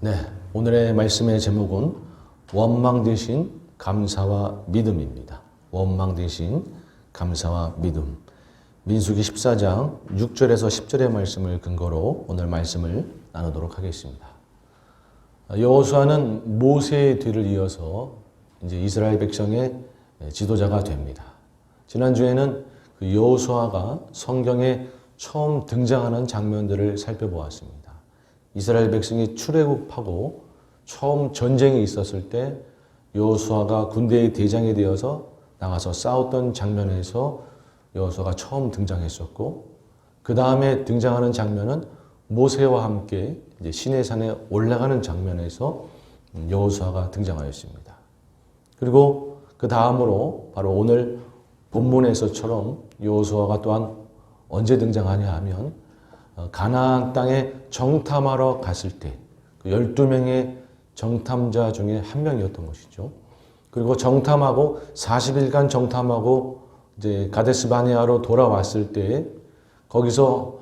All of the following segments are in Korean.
네, 오늘의 말씀의 제목은 원망 대신 감사와 믿음입니다. 원망 대신 감사와 믿음. 민수기 14장 6절에서 10절의 말씀을 근거로 오늘 말씀을 나누도록 하겠습니다. 여호수아는 모세의 뒤를 이어서 이제 이스라엘 백성의 지도자가 됩니다. 지난주에는 그 여호수아가 성경에 처음 등장하는 장면들을 살펴보았습니다. 이스라엘 백성이 출애굽하고 처음 전쟁이 있었을 때 여호수아가 군대의 대장이 되어서 나가서 싸웠던 장면에서 여호수아가 처음 등장했었고, 그 다음에 등장하는 장면은 모세와 함께 이제 시내산에 올라가는 장면에서 여호수아가 등장하였습니다. 그리고 그 다음으로 바로 오늘 본문에서처럼 여호수아가 또한 언제 등장하냐 하면 가나안 땅에 정탐하러 갔을 때 그 12명의 정탐자 중에 한 명이었던 것이죠. 그리고 정탐하고 40일간 정탐하고 이제 가데스 바네아로 돌아왔을 때 거기서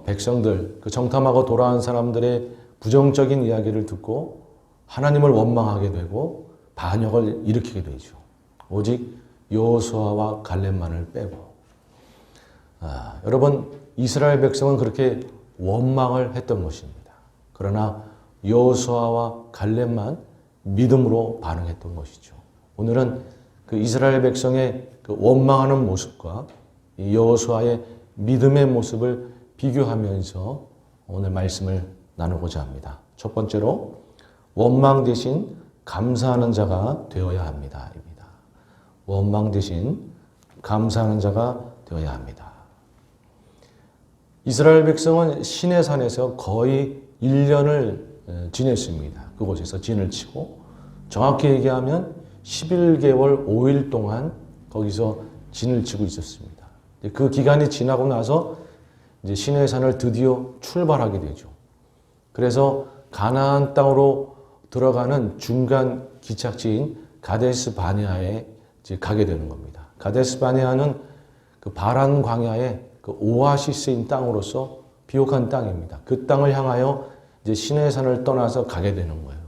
백성들, 그 정탐하고 돌아온 사람들의 부정적인 이야기를 듣고 하나님을 원망하게 되고 반역을 일으키게 되죠. 오직 여호수아와 갈렙만을 빼고. 여러분, 이스라엘 백성은 그렇게 원망을 했던 것입니다. 그러나 여호수아와 갈렙만 믿음으로 반응했던 것이죠. 오늘은 그 이스라엘 백성의 그 원망하는 모습과 여호수아의 믿음의 모습을 비교하면서 오늘 말씀을 나누고자 합니다. 첫 번째로 원망 대신 감사하는 자가 되어야 합니다. 원망 대신 감사하는 자가 되어야 합니다. 이스라엘 백성은 시내산에서 거의 1년을 지냈습니다. 그곳에서 진을 치고, 정확히 얘기하면 11개월 5일 동안 거기서 진을 치고 있었습니다. 그 기간이 지나고 나서 이제 시내산을 드디어 출발하게 되죠. 그래서 가나안 땅으로 들어가는 중간 기착지인 가데스 바네아에 이제 가게 되는 겁니다. 가데스 바네아는 그 바란 광야의 그 오아시스인 땅으로서 비옥한 땅입니다. 그 땅을 향하여 이제 시내산을 떠나서 가게 되는 거예요.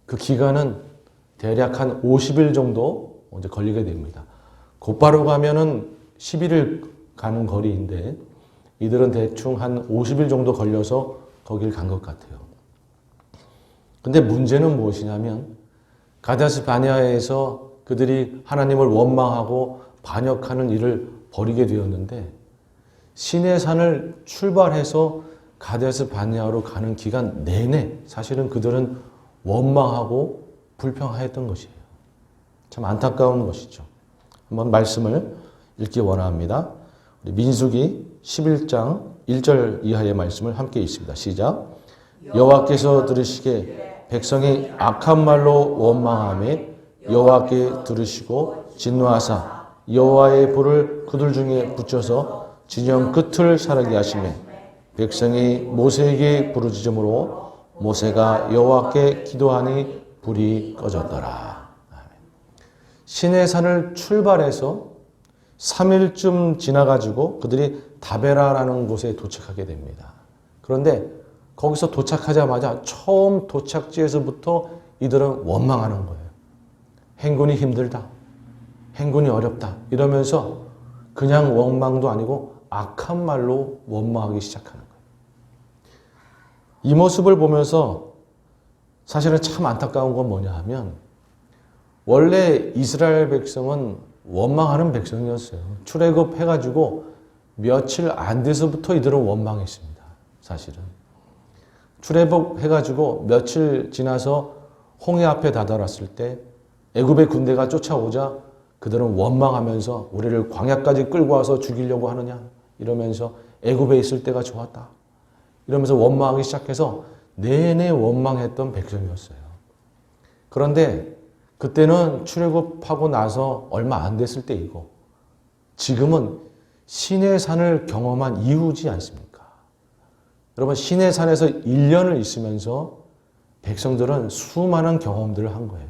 그 기간은 대략 한 50일 정도 이제 걸리게 됩니다. 곧바로 가면은 11일 가는 거리인데 이들은 대충 한 50일 정도 걸려서 거길 간 것 같아요. 근데 문제는 무엇이냐면 가데스 바네아에서 그들이 하나님을 원망하고 반역하는 일을 벌이게 되었는데, 시내산을 출발해서 가데스 바네아로 가는 기간 내내 사실은 그들은 원망하고 불평하였던 것이에요. 참 안타까운 것이죠. 한번 말씀을 읽기 원합니다. 우리 민수기 11장 1절 이하의 말씀을 함께 읽습니다. 시작. 여호와께서 들으시기에 백성이 악한 말로 원망하며 여호와께 들으시고 진노하사 여호와의 불을 그들 중에 붙여서 진영 끝을 사르게 하시며 백성이 모세에게 부르짖음으로 모세가 여호와께 기도하니 불이 꺼졌더라. 시내산을 출발해서 3일쯤 지나가지고 그들이 다베라라는 곳에 도착하게 됩니다. 그런데 거기서 도착하자마자 처음 도착지에서부터 이들은 원망하는 거예요. 행군이 힘들다. 행군이 어렵다. 이러면서 그냥 원망도 아니고 악한 말로 원망하기 시작하는 거예요. 이 모습을 보면서 사실은 참 안타까운 건 뭐냐 하면, 원래 이스라엘 백성은 원망하는 백성이었어요. 출애굽해가지고 며칠 안 돼서부터 이들은 원망했습니다. 사실은. 출애굽해가지고 며칠 지나서 홍해 앞에 다다랐을 때 애굽의 군대가 쫓아오자 그들은 원망하면서 우리를 광야까지 끌고 와서 죽이려고 하느냐 이러면서 애굽에 있을 때가 좋았다 이러면서 원망하기 시작해서 내내 원망했던 백성이었어요. 그런데 그때는 출애굽하고 나서 얼마 안 됐을 때이고, 지금은 시내산을 경험한 이후지 않습니까? 여러분, 시내산에서 1년을 있으면서 백성들은 수많은 경험들을 한 거예요.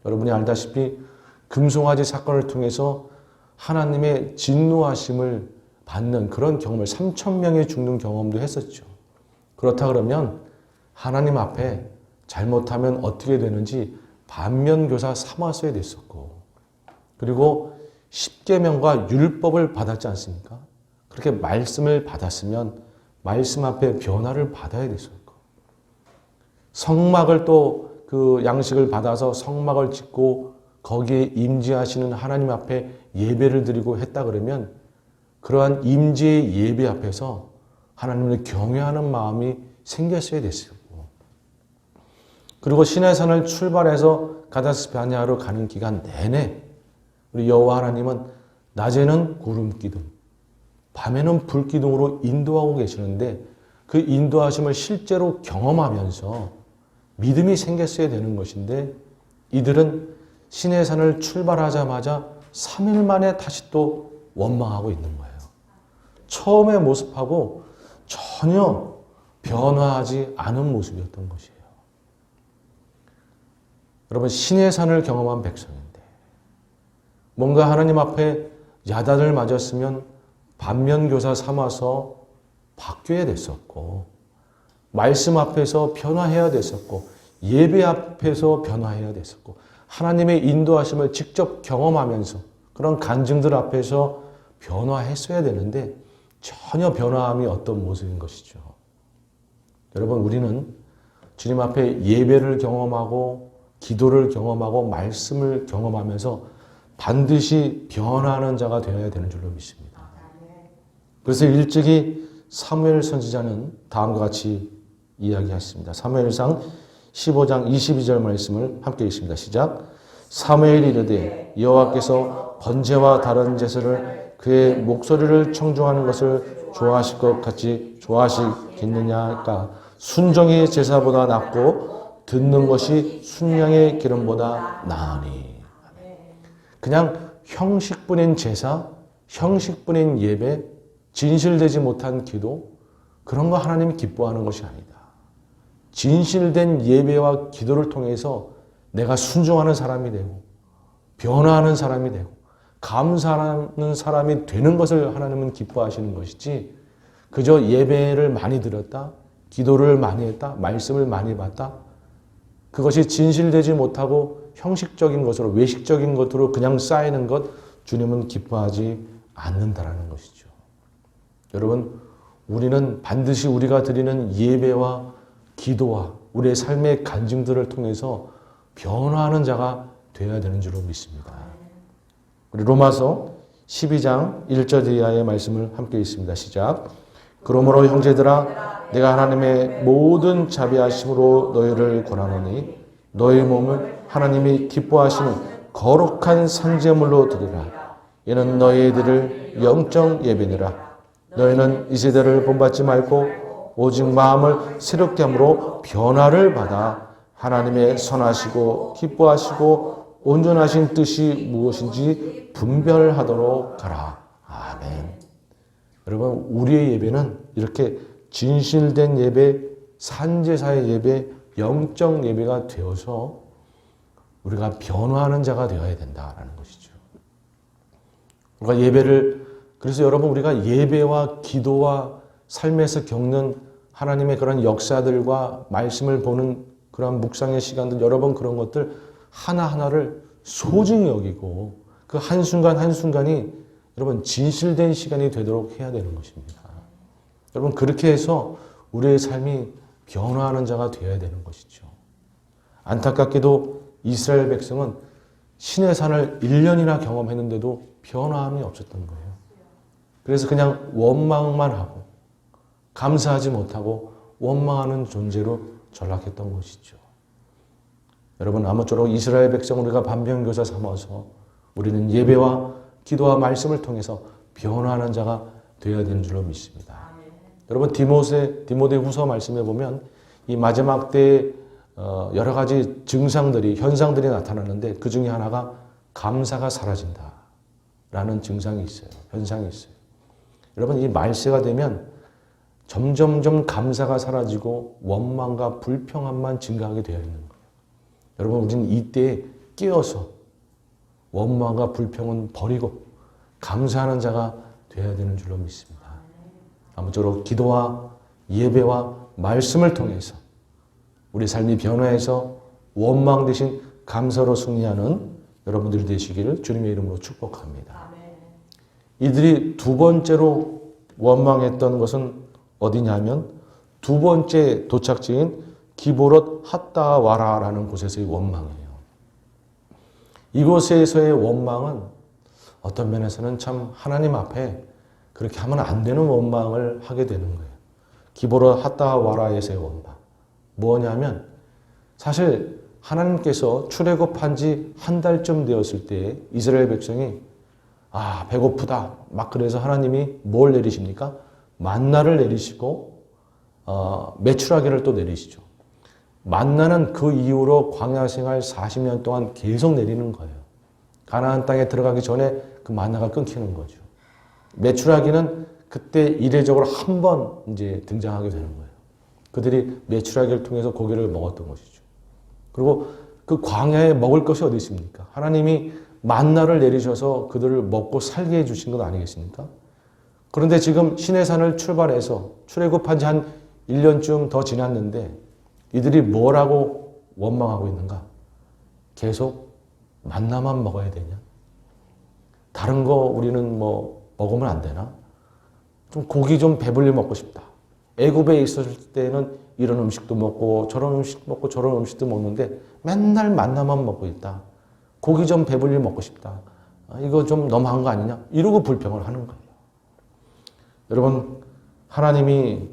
여러분이 알다시피 금송아지 사건을 통해서 하나님의 진노하심을 받는 그런 경험을 3,000명이 죽는 경험도 했었죠. 그렇다 그러면 하나님 앞에 잘못하면 어떻게 되는지 반면교사 삼았어야 됐었고, 그리고 십계명과 율법을 받았지 않습니까? 그렇게 말씀을 받았으면 말씀 앞에 변화를 받아야 됐었고, 성막을 또 그 양식을 받아서 성막을 짓고 거기에 임재하시는 하나님 앞에 예배를 드리고 했다 그러면 그러한 임재의 예배 앞에서 하나님을 경외하는 마음이 생겼어야 됐었고, 그리고 시내산을 출발해서 가데스 바네아로 가는 기간 내내 우리 여호와 하나님은 낮에는 구름 기둥, 밤에는 불 기둥으로 인도하고 계시는데 그 인도하심을 실제로 경험하면서 믿음이 생겼어야 되는 것인데 이들은 시내산을 출발하자마자 3일 만에 다시 또 원망하고 있는 거예요. 처음의 모습하고 전혀 변화하지 않은 모습이었던 것이에요. 여러분, 시내산을 경험한 백성인데 뭔가 하나님 앞에 야단을 맞았으면 반면교사 삼아서 바뀌어야 됐었고, 말씀 앞에서 변화해야 됐었고, 예배 앞에서 변화해야 됐었고, 하나님의 인도하심을 직접 경험하면서 그런 간증들 앞에서 변화했어야 되는데 전혀 변화함이 어떤 모습인 것이죠. 여러분, 우리는 주님 앞에 예배를 경험하고 기도를 경험하고 말씀을 경험하면서 반드시 변화하는 자가 되어야 되는 줄로 믿습니다. 그래서 일찍이 사무엘 선지자는 다음과 같이 이야기했습니다. 사무엘상 15장 22절 말씀을 함께 읽습니다. 시작. 사무엘이 이르되 여호와께서 번제와 다른 제사를 그의 목소리를 청중하는 것을 좋아하실 것 같이 좋아하시겠느냐까. 순종이 제사보다 낫고 듣는 것이 순양의 기름보다 나으니. 그냥 형식뿐인 제사, 형식뿐인 예배, 진실되지 못한 기도, 그런 거 하나님이 기뻐하는 것이 아니다. 진실된 예배와 기도를 통해서 내가 순종하는 사람이 되고 변화하는 사람이 되고 감사하는 사람이 되는 것을 하나님은 기뻐하시는 것이지, 그저 예배를 많이 드렸다, 기도를 많이 했다, 말씀을 많이 봤다, 그것이 진실되지 못하고 형식적인 것으로, 외식적인 것으로 그냥 쌓이는 것, 주님은 기뻐하지 않는다라는 것이죠. 여러분, 우리는 반드시 우리가 드리는 예배와 기도와 우리의 삶의 간증들을 통해서 변화하는 자가 되어야 되는 줄로 믿습니다. 우리 로마서 12장 1절 이하의 말씀을 함께 읽습니다. 시작. 그러므로 형제들아, 내가 하나님의 모든 자비하심으로 너희를 권하노니 너희 몸을 하나님이 기뻐하시는 거룩한 산제물로 드리라. 이는 너희들을 영적 예배니라. 너희는 이 세대를 본받지 말고 오직 마음을 새롭게 함으로 변화를 받아 하나님의 선하시고 기뻐하시고 온전하신 뜻이 무엇인지 분별하도록 가라. 아멘. 여러분, 우리의 예배는 이렇게 진실된 예배, 산제사의 예배, 영적 예배가 되어서 우리가 변화하는 자가 되어야 된다라는 것이죠. 우리가 예배를, 그래서 여러분, 우리가 예배와 기도와 삶에서 겪는 하나님의 그런 역사들과 말씀을 보는 그런 묵상의 시간들, 여러분 그런 것들 하나하나를 소중히 여기고 그 한순간 한순간이 여러분 진실된 시간이 되도록 해야 되는 것입니다. 여러분, 그렇게 해서 우리의 삶이 변화하는 자가 되어야 되는 것이죠. 안타깝게도 이스라엘 백성은 시내산을 1년이나 경험했는데도 변화함이 없었던 거예요. 그래서 그냥 원망만 하고 감사하지 못하고 원망하는 존재로 전락했던 것이죠. 여러분, 아무쪼록 이스라엘 백성 우리가 반면교사 삼아서 우리는 예배와 기도와 말씀을 통해서 변화하는 자가 되어야 되는 줄로 믿습니다. 여러분, 디모데 후서 말씀에 보면 이 마지막 때에 여러 가지 증상들이, 현상들이 나타나는데 그 중에 하나가 감사가 사라진다라는 증상이 있어요. 현상이 있어요. 여러분, 이 말세가 되면 점점점 감사가 사라지고 원망과 불평함만 증가하게 되어 있는 거예요. 여러분, 우리는 이때에 깨어서 원망과 불평은 버리고 감사하는 자가 되어야 되는 줄로 믿습니다. 아무쪼록 기도와 예배와 말씀을 통해서 우리 삶이 변화해서 원망 대신 감사로 승리하는 여러분들이 되시기를 주님의 이름으로 축복합니다. 이들이 두 번째로 원망했던 것은 어디냐면 두 번째 도착지인 기브롯 핫다와라라는 곳에서의 원망이에요. 이곳에서의 원망은 어떤 면에서는 참 하나님 앞에 그렇게 하면 안 되는 원망을 하게 되는 거예요. 기브롯 핫다와라에서의 원망. 뭐냐면 사실 하나님께서 출애굽한 지 한 달쯤 되었을 때 이스라엘 백성이 배고프다 막 그래서 하나님이 뭘 내리십니까? 만나를 내리시고 메추라기를 또 내리시죠. 만나는 그 이후로 광야 생활 40년 동안 계속 내리는 거예요. 가나안 땅에 들어가기 전에 그 만나가 끊기는 거죠. 메추라기는 그때 이례적으로 한 번 이제 등장하게 되는 거예요. 그들이 메추라기를 통해서 고기를 먹었던 것이죠. 그리고 그 광야에 먹을 것이 어디 있습니까? 하나님이 만나를 내리셔서 그들을 먹고 살게 해주신 것 아니겠습니까? 그런데 지금 시내산을 출발해서 출애굽한 지 한 1년쯤 더 지났는데 이들이 뭐라고 원망하고 있는가? 계속 만나만 먹어야 되냐? 다른 거 우리는 뭐 먹으면 안 되나? 좀 고기 좀 배불리 먹고 싶다. 애굽에 있었을 때는 이런 음식도 먹고 저런 음식 먹고 저런 음식도 먹는데 맨날 만나만 먹고 있다. 고기 좀 배불리 먹고 싶다. 이거 좀 너무한 거 아니냐? 이러고 불평을 하는 거예요. 여러분, 하나님이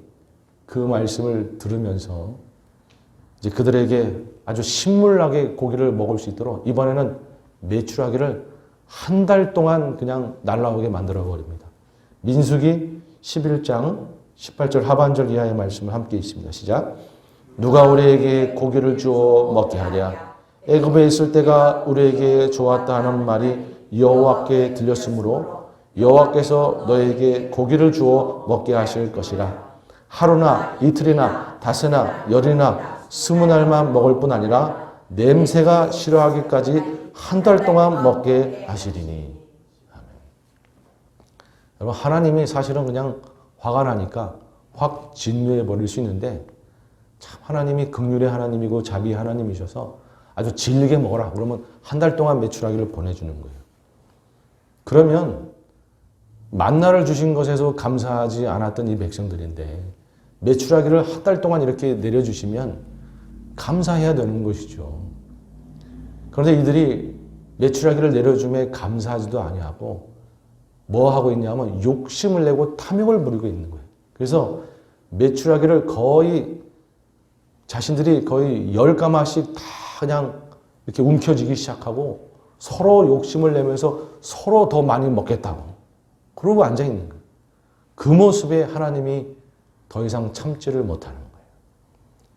그 말씀을 들으면서 이제 그들에게 아주 신물나게 고기를 먹을 수 있도록 이번에는 메추라기를 한 달 동안 그냥 날라오게 만들어 버립니다. 민수기 11장 18절 하반절 이하의 말씀을 함께 있습니다. 시작. 누가 우리에게 고기를 주어 먹게 하랴. 애굽에 있을 때가 우리에게 좋았다 하는 말이 여호와께 들렸으므로 여호와께서 너에게 고기를 주어 먹게 하실 것이라. 하루나 이틀이나 닷새나 열이나 20날만 먹을 뿐 아니라 냄새가 싫어하기까지 한 달 동안 먹게 하시리니. 아멘. 여러분, 하나님이 사실은 그냥 화가 나니까 확 진노해 버릴 수 있는데 참 하나님이 긍휼의 하나님이고 자비의 하나님이셔서 아주 질리게 먹어라. 그러면 한 달 동안 메추라기를 보내주는 거예요. 그러면 만나를 주신 것에서 감사하지 않았던 이 백성들인데 메추라기를 한 달 동안 이렇게 내려주시면 감사해야 되는 것이죠. 그런데 이들이 메추라기를 내려줌에 감사하지도 아니하고 뭐 하고 있냐면 욕심을 내고 탐욕을 부리고 있는 거예요. 그래서 메추라기를 거의 자신들이 거의 10가마씩 다 그냥 이렇게 움켜쥐기 시작하고 서로 욕심을 내면서 서로 더 많이 먹겠다고 그러고 앉아있는 거예요. 그 모습에 하나님이 더 이상 참지를 못하는 거예요.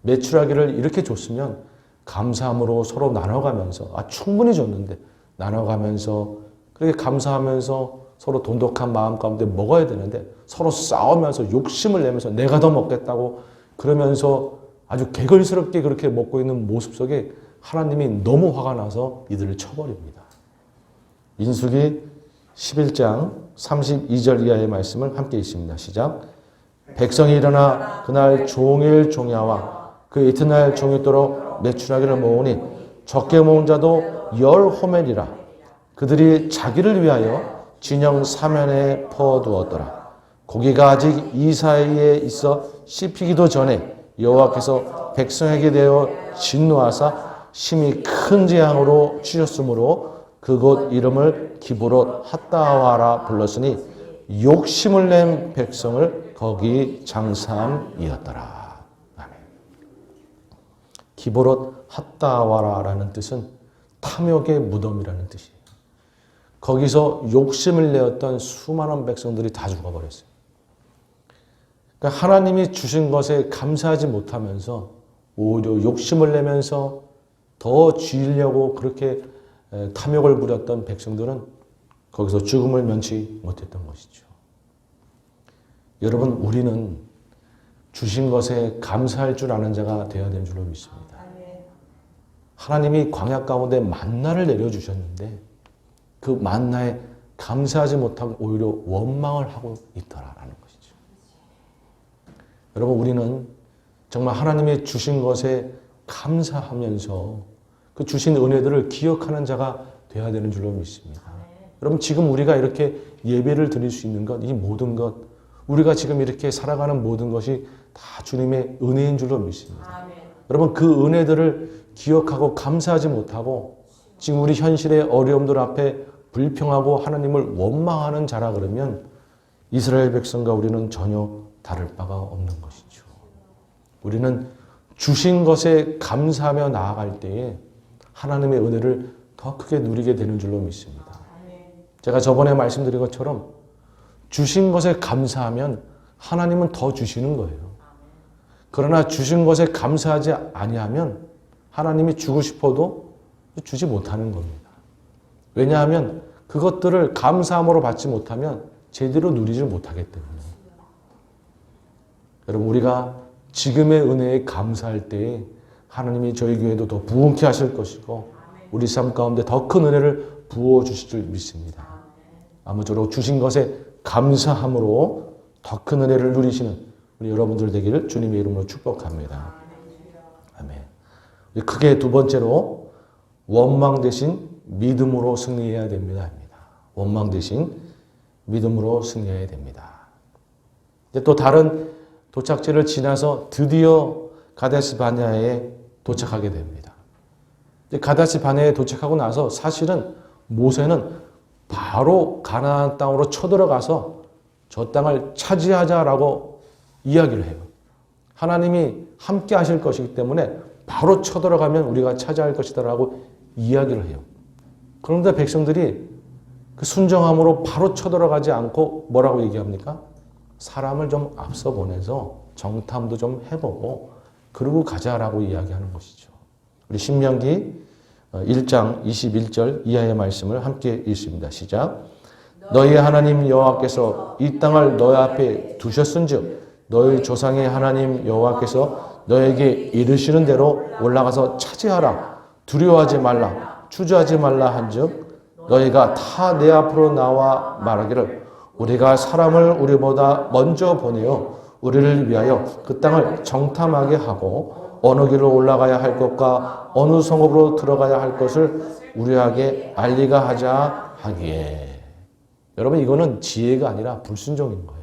메추라기를 이렇게 줬으면 감사함으로 서로 나눠가면서 충분히 줬는데 나눠가면서 그렇게 감사하면서 서로 돈독한 마음 가운데 먹어야 되는데 서로 싸우면서 욕심을 내면서 내가 더 먹겠다고 그러면서 아주 개걸스럽게 그렇게 먹고 있는 모습 속에 하나님이 너무 화가 나서 이들을 쳐버립니다. 민수기 11장 32절 이하의 말씀을 함께 읽습니다. 시작. 백성이 일어나 그날 종일 종야와 그 이튿날 종일도록 메추라기를 모으니 적게 모은 자도 10호멜이라. 그들이 자기를 위하여 진영 사면에 퍼두었더라. 고기가 아직 이 사이에 있어 씹히기도 전에 여호와께서 백성에게 대하여 진노하사 심히 큰 재앙으로 치셨으므로 그곳 이름을 기브롯 핫다와라 불렀으니 욕심을 낸 백성을 거기 장사함이었더라. 아멘. 기브롯 핫다와라라는 뜻은 탐욕의 무덤이라는 뜻이에요. 거기서 욕심을 내었던 수많은 백성들이 다 죽어버렸어요. 그러니까 하나님이 주신 것에 감사하지 못하면서 오히려 욕심을 내면서 더 쥐려고 그렇게 탐욕을 부렸던 백성들은 거기서 죽음을 면치 못했던 것이죠. 여러분, 우리는 주신 것에 감사할 줄 아는 자가 되어야 되는 줄로 믿습니다. 하나님이 광야 가운데 만나를 내려주셨는데 그 만나에 감사하지 못하고 오히려 원망을 하고 있더라라는 것이죠. 여러분, 우리는 정말 하나님이 주신 것에 감사하면서 그 주신 은혜들을 기억하는 자가 돼야 되는 줄로 믿습니다. 여러분 지금 우리가 이렇게 예배를 드릴 수 있는 것, 이 모든 것, 우리가 지금 이렇게 살아가는 모든 것이 다 주님의 은혜인 줄로 믿습니다. 여러분 그 은혜들을 기억하고 감사하지 못하고 지금 우리 현실의 어려움들 앞에 불평하고 하나님을 원망하는 자라 그러면 이스라엘 백성과 우리는 전혀 다를 바가 없는 것이죠. 우리는 주신 것에 감사하며 나아갈 때에 하나님의 은혜를 더 크게 누리게 되는 줄로 믿습니다. 제가 저번에 말씀드린 것처럼 주신 것에 감사하면 하나님은 더 주시는 거예요. 그러나 주신 것에 감사하지 아니하면 하나님이 주고 싶어도 주지 못하는 겁니다. 왜냐하면 그것들을 감사함으로 받지 못하면 제대로 누리지 못하기 때문에. 여러분 우리가 지금의 은혜에 감사할 때에 하나님이 저희 교회도 더 부흥케 하실 것이고 우리 삶 가운데 더 큰 은혜를 부어주실 줄 믿습니다. 아무쪼록 주신 것에 감사함으로 더 큰 은혜를 누리시는 우리 여러분들 되기를 주님의 이름으로 축복합니다. 아멘. 크게 두 번째로 원망 대신 믿음으로 승리해야 됩니다. 원망 대신 믿음으로 승리해야 됩니다. 또 다른 도착지를 지나서 드디어 가데스 바네아에 도착하게 됩니다. 가데스 바네아에 도착하고 나서 사실은 모세는 바로 가나안 땅으로 쳐들어가서 저 땅을 차지하자라고 이야기를 해요. 하나님이 함께 하실 것이기 때문에 바로 쳐들어가면 우리가 차지할 것이다라고 이야기를 해요. 그런데 백성들이 그 순정함으로 바로 쳐들어가지 않고 뭐라고 얘기합니까? 사람을 좀 앞서 보내서 정탐도 좀 해보고 그러고 가자라고 이야기하는 것이죠. 우리 신명기 1장 21절 이하의 말씀을 함께 읽습니다. 시작. 너희 하나님 여호와께서 이 땅을 너희 앞에 두셨은즉 너희 조상의 하나님 여호와께서 너에게 이르시는 대로 올라가서 차지하라. 두려워하지 말라. 주저하지 말라 한즉 너희가 다 내 앞으로 나와 말하기를 우리가 사람을 우리보다 먼저 보내어 우리를 위하여 그 땅을 정탐하게 하고 어느 길로 올라가야 할 것과 어느 성읍으로 들어가야 할 것을 우리에게 알리가 하자 하기에. 여러분 이거는 지혜가 아니라 불순종인 거예요.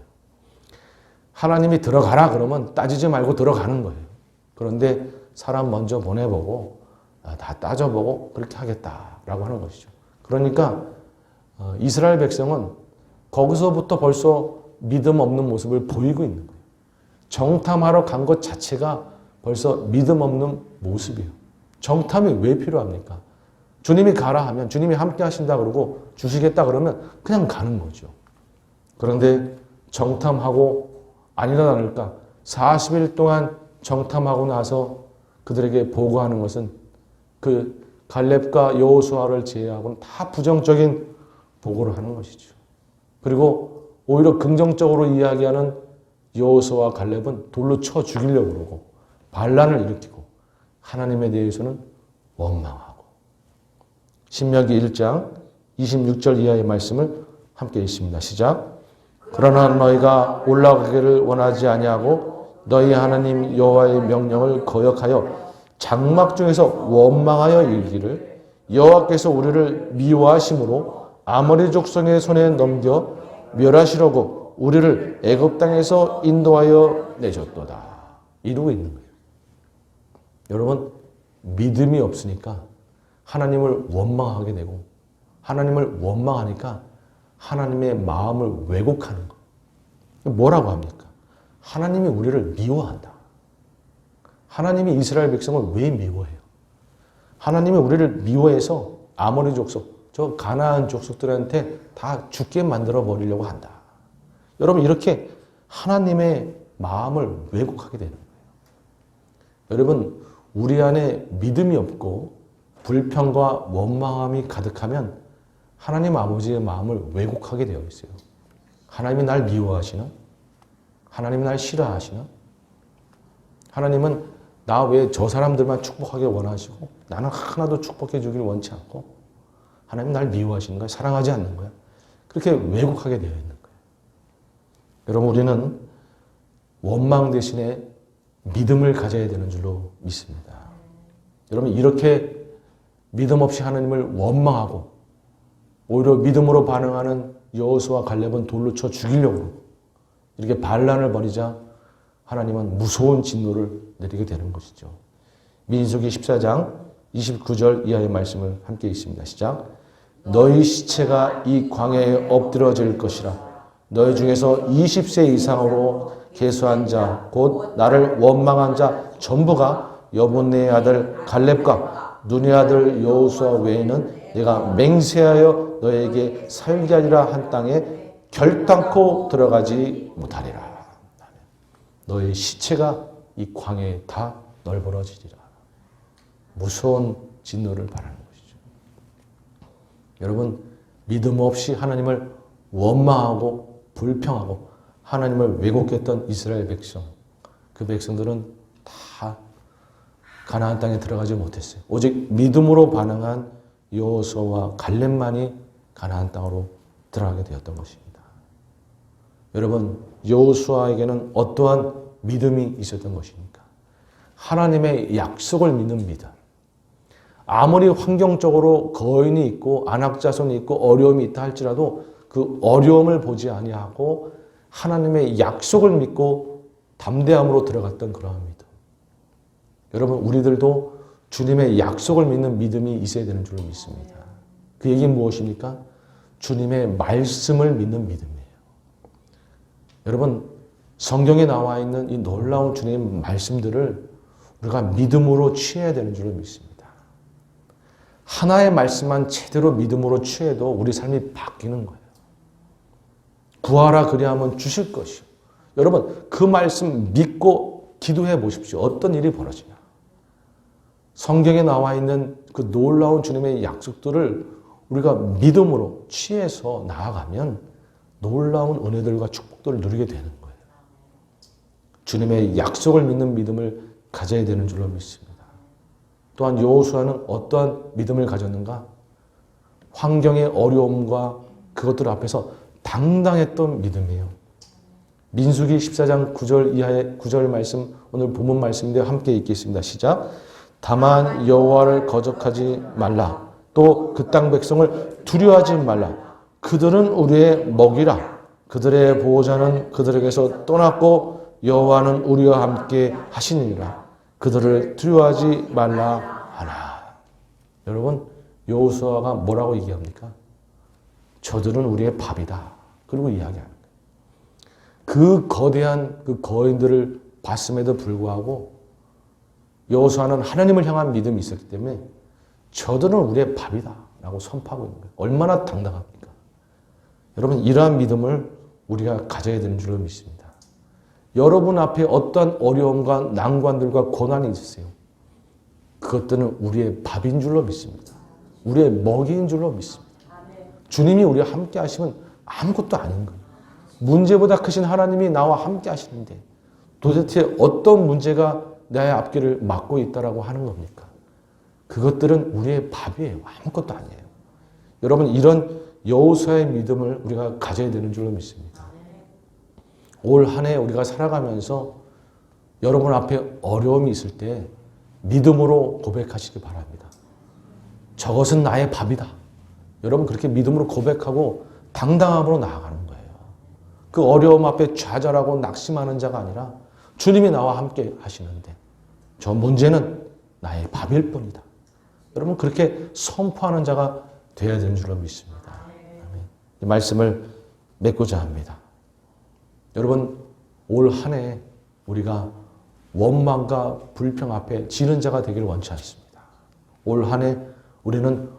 하나님이 들어가라 그러면 따지지 말고 들어가는 거예요. 그런데 사람 먼저 보내보고 다 따져보고 그렇게 하겠다라고 하는 것이죠. 그러니까 이스라엘 백성은 거기서부터 벌써 믿음 없는 모습을 보이고 있는 거예요. 정탐하러 간 것 자체가 벌써 믿음 없는 모습이에요. 정탐이 왜 필요합니까? 주님이 가라 하면 주님이 함께 하신다 그러고 주시겠다 그러면 그냥 가는 거죠. 그런데 정탐하고 아니나 다를까 40일 동안 정탐하고 나서 그들에게 보고하는 것은 그 갈렙과 여호수아를 제외하고는 다 부정적인 보고를 하는 것이죠. 그리고 오히려 긍정적으로 이야기하는 여호수아와 갈렙은 돌로 쳐 죽이려고 그러고 반란을 일으키고 하나님에 대해서는 원망하고. 신명기 1장 26절 이하의 말씀을 함께 읽습니다. 시작. 그러나 너희가 올라가기를 원하지 아니하고 너희 하나님 여호와의 명령을 거역하여 장막 중에서 원망하여 이르기를 여호와께서 우리를 미워하심으로 아모리 족속의 손에 넘겨 멸하시려고 우리를 애굽 땅에서 인도하여 내셨도다. 이루고 있는 거예요. 여러분 믿음이 없으니까 하나님을 원망하게 되고 하나님을 원망하니까 하나님의 마음을 왜곡하는 거. 뭐라고 합니까? 하나님이 우리를 미워한다. 하나님이 이스라엘 백성을 왜 미워해요? 하나님이 우리를 미워해서 아모리 족속, 저 가나안 족속들한테 다 죽게 만들어 버리려고 한다. 여러분 이렇게 하나님의 마음을 왜곡하게 되는 거예요. 여러분 우리 안에 믿음이 없고 불평과 원망함이 가득하면 하나님 아버지의 마음을 왜곡하게 되어 있어요. 하나님이 날 미워하시나? 하나님이 날 싫어하시나? 하나님은 나 왜 저 사람들만 축복하게 원하시고 나는 하나도 축복해 주길 원치 않고 하나님 날 미워하시는 거야? 사랑하지 않는 거야? 그렇게 왜곡하게 되어 있는 거예요. 여러분 우리는 원망 대신에 믿음을 가져야 되는 줄로 믿습니다. 여러분 이렇게 믿음 없이 하나님을 원망하고 오히려 믿음으로 반응하는 여호수아와 갈렙은 돌로 쳐 죽이려고 이렇게 반란을 벌이자 하나님은 무서운 진노를 내리게 되는 것이죠. 민수기 14장 29절 이하의 말씀을 함께 읽습니다. 시작. 너희 시체가 이 광야에 엎드러질 것이라. 너희 중에서 20세 이상으로 계수한 자 곧 나를 원망한 자 전부가 여분네의 아들 갈렙과 눈의 아들 여호수아 외에는 내가 맹세하여 너에게 살게 하리라 한 땅에 결단코 들어가지 못하리라. 너의 시체가 이 광야에 다 널브러지리라. 무서운 진노를 바라는 것이죠. 여러분 믿음 없이 하나님을 원망하고 불평하고 하나님을 왜곡했던 이스라엘 백성, 그 백성들은 다 가나안 땅에 들어가지 못했어요. 오직 믿음으로 반응한 여호수아와 갈렙만이 가나안 땅으로 들어가게 되었던 것입니다. 여러분 여호수아에게는 어떠한 믿음이 있었던 것입니까? 하나님의 약속을 믿는 믿음. 아무리 환경적으로 거인이 있고 안악자손이 있고 어려움이 있다 할지라도 그 어려움을 보지 아니하고 하나님의 약속을 믿고 담대함으로 들어갔던 그러한 믿음. 여러분 우리들도 주님의 약속을 믿는 믿음이 있어야 되는 줄로 믿습니다. 그 얘기는 무엇입니까? 주님의 말씀을 믿는 믿음이에요. 여러분 성경에 나와 있는 이 놀라운 주님의 말씀들을 우리가 믿음으로 취해야 되는 줄로 믿습니다. 하나의 말씀만 제대로 믿음으로 취해도 우리 삶이 바뀌는 거예요. 구하라 그리하면 주실 것이요. 여러분 그 말씀 믿고 기도해 보십시오. 어떤 일이 벌어지냐. 성경에 나와 있는 그 놀라운 주님의 약속들을 우리가 믿음으로 취해서 나아가면 놀라운 은혜들과 축복들을 누리게 되는 거예요. 주님의 약속을 믿는 믿음을 가져야 되는 줄로 믿습니다. 또한 여호수아는 어떠한 믿음을 가졌는가? 환경의 어려움과 그것들 앞에서 당당했던 믿음이에요. 민수기 14장 9절 이하의 9절 말씀, 오늘 본문 말씀인데 함께 읽겠습니다. 시작. 다만 여호와를 거적하지 말라. 또 그 땅 백성을 두려워하지 말라. 그들은 우리의 먹이라. 그들의 보호자는 그들에게서 떠났고 여호와는 우리와 함께 하시니라. 그들을 두려워하지 말라 하나. 여러분 여호수아가 뭐라고 얘기합니까? 저들은 우리의 밥이다. 그리고 이야기하는 거예요. 그 거대한 그 거인들을 봤음에도 불구하고 여호수아는 하나님을 향한 믿음이 있었기 때문에 저들은 우리의 밥이다 라고 선포하고 있는 거예요. 얼마나 당당합니까? 여러분 이러한 믿음을 우리가 가져야 되는 줄로 믿습니다. 여러분 앞에 어떠한 어려움과 난관들과 고난이 있으세요. 그것들은 우리의 밥인 줄로 믿습니다. 우리의 먹이인 줄로 믿습니다. 주님이 우리와 함께 하시면 아무것도 아닌 거예요. 문제보다 크신 하나님이 나와 함께 하시는데 도대체 어떤 문제가 나의 앞길을 막고 있다라고 하는 겁니까? 그것들은 우리의 밥이에요. 아무것도 아니에요. 여러분 이런 여호수아의 믿음을 우리가 가져야 되는 줄로 믿습니다. 올 한 해 우리가 살아가면서 여러분 앞에 어려움이 있을 때 믿음으로 고백하시기 바랍니다. 저것은 나의 밥이다. 여러분 그렇게 믿음으로 고백하고 당당함으로 나아가는 거예요. 그 어려움 앞에 좌절하고 낙심하는 자가 아니라 주님이 나와 함께 하시는데 저 문제는 나의 밥일 뿐이다. 여러분 그렇게 선포하는 자가 되어야 되는 줄로 믿습니다. 이 말씀을 맺고자 합니다. 여러분 올 한 해 우리가 원망과 불평 앞에 지는 자가 되기를 원치 않습니다. 올 한 해 우리는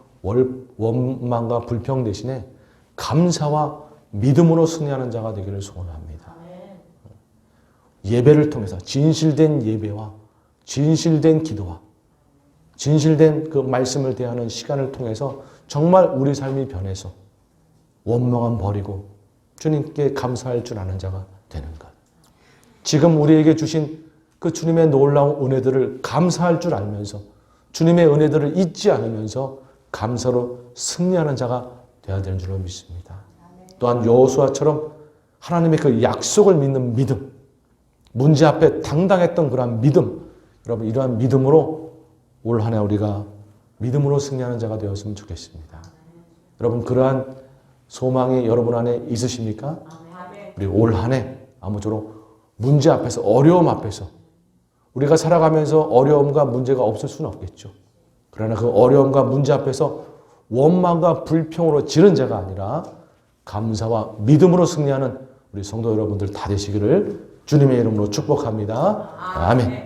원망과 불평 대신에 감사와 믿음으로 승리하는 자가 되기를 소원합니다. 예배를 통해서 진실된 예배와 진실된 기도와 진실된 그 말씀을 대하는 시간을 통해서 정말 우리 삶이 변해서 원망은 버리고 주님께 감사할 줄 아는 자가 되는 것. 지금 우리에게 주신 그 주님의 놀라운 은혜들을 감사할 줄 알면서 주님의 은혜들을 잊지 않으면서 감사로 승리하는 자가 되어야 되는 줄로 믿습니다. 또한 여호수아처럼 하나님의 그 약속을 믿는 믿음, 문제 앞에 당당했던 그러한 믿음, 여러분 이러한 믿음으로 올 한 해 우리가 믿음으로 승리하는 자가 되었으면 좋겠습니다. 여러분 그러한 소망이 여러분 안에 있으십니까? 우리 올 한 해 아무쪼록 문제 앞에서 어려움 앞에서 우리가 살아가면서 어려움과 문제가 없을 수는 없겠죠. 그러나 그 어려움과 문제 앞에서 원망과 불평으로 지는 자가 아니라 감사와 믿음으로 승리하는 우리 성도 여러분들 다 되시기를 주님의 이름으로 축복합니다. 아멘.